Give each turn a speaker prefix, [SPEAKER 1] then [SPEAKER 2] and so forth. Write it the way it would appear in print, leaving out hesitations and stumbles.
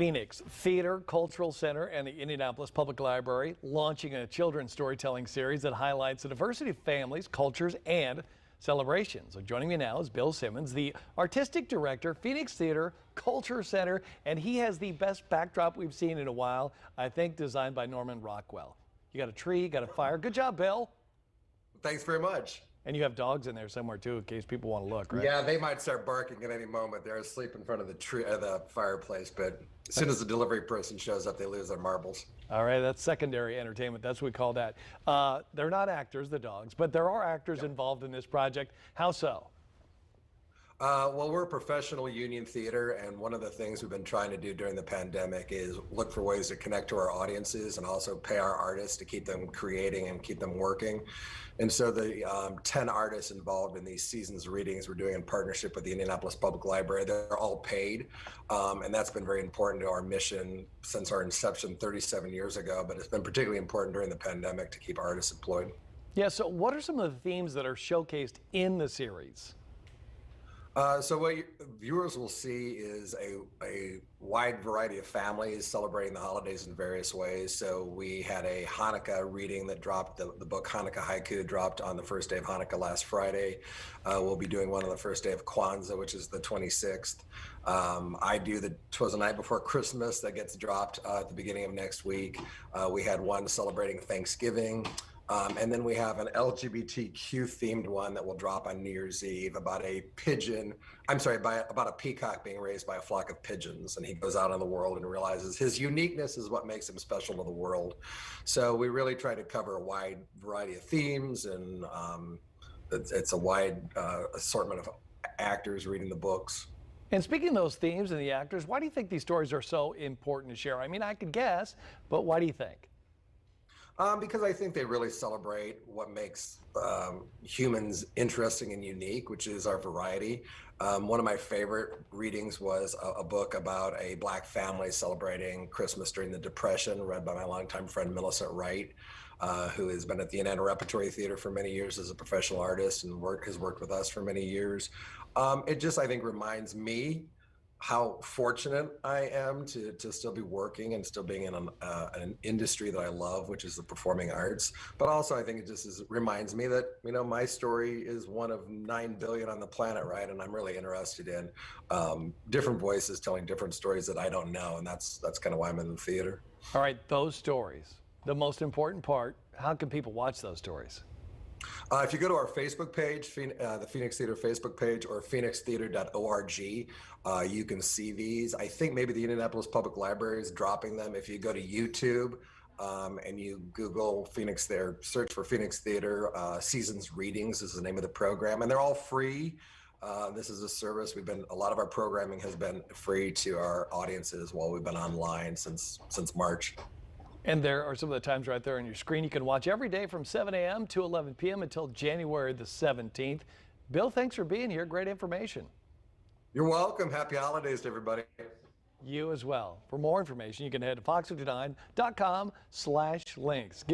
[SPEAKER 1] Phoenix Theater Cultural Center and the Indianapolis Public Library launching a children's storytelling series that highlights the diversity of families, cultures, and celebrations. So joining me now is Bill Simmons, the artistic director, Phoenix Theater Culture Center, and he has the best backdrop we've seen in a while, I think designed by Norman Rockwell. You got a tree, you got a fire. Good job, Bill.
[SPEAKER 2] Thanks very much.
[SPEAKER 1] And you have dogs in there somewhere too, in case people want to look, right?
[SPEAKER 2] Yeah, they might start barking at any moment. They're asleep in front of the tree, the fireplace, but as soon as the delivery person shows up, they lose their marbles.
[SPEAKER 1] All right, that's secondary entertainment. That's what we call that. They're not actors, the dogs, but there are actors involved in this project. How so?
[SPEAKER 2] Well, we're a professional union theater, and one of the things we've been trying to do during the pandemic is look for ways to connect to our audiences and also pay our artists to keep them creating and keep them working. And so the 10 artists involved in these season's readings we're doing in partnership with the Indianapolis Public Library, they're all paid. And that's been very important to our mission since our inception 37 years ago, but it's been particularly important during the pandemic to keep artists employed.
[SPEAKER 1] Yeah, so what are some of the themes that are showcased in the series?
[SPEAKER 2] So what viewers will see is a wide variety of families celebrating the holidays in various ways. So we had a Hanukkah reading that dropped, the book Hanukkah Haiku dropped on the first day of Hanukkah last Friday. We'll be doing one on the first day of Kwanzaa, which is the 26th. I do the 'Twas the Night Before Christmas that gets dropped at the beginning of next week. We had one celebrating Thanksgiving. And then we have an LGBTQ themed one that will drop on New Year's Eve about a about a peacock being raised by a flock of pigeons. And he goes out in the world and realizes his uniqueness is what makes him special to the world. So we really try to cover a wide variety of themes, and it's a wide assortment of actors reading the books.
[SPEAKER 1] And speaking of those themes and the actors, why do you think these stories are so important to share? I mean, I could guess, but why do you think?
[SPEAKER 2] Because I think they really celebrate what makes humans interesting and unique, which is our variety. One of my favorite readings was a book about a Black family celebrating Christmas during the Depression, read by my longtime friend Millicent Wright, who has been at the Indiana Repertory Theater for many years as a professional artist and has worked with us for many years. It just, I think, reminds me how fortunate I am to still be working and still being in an industry that I love, which is the performing arts. But also, I think it reminds me that, you know, my story is one of 9 billion on the planet, right? And I'm really interested in different voices telling different stories that I don't know. And that's kind of why I'm in the theater.
[SPEAKER 1] All right, those stories, the most important part, how can people watch those stories?
[SPEAKER 2] If you go to our Facebook page, the Phoenix Theater Facebook page, or phoenixtheater.org, you can see these. I think maybe the Indianapolis Public Library is dropping them. If you go to YouTube and you Google Phoenix Theater, search for Phoenix Theater Seasons Readings is the name of the program, and they're all free. This is a service. A lot of our programming has been free to our audiences while we've been online since March.
[SPEAKER 1] And there are some of the times right there on your screen. You can watch every day from 7 a.m. to 11 p.m. until January the 17th. Bill, thanks for being here. Great information.
[SPEAKER 2] You're welcome. Happy holidays to everybody.
[SPEAKER 1] You as well. For more information, you can head to fox59.com/links.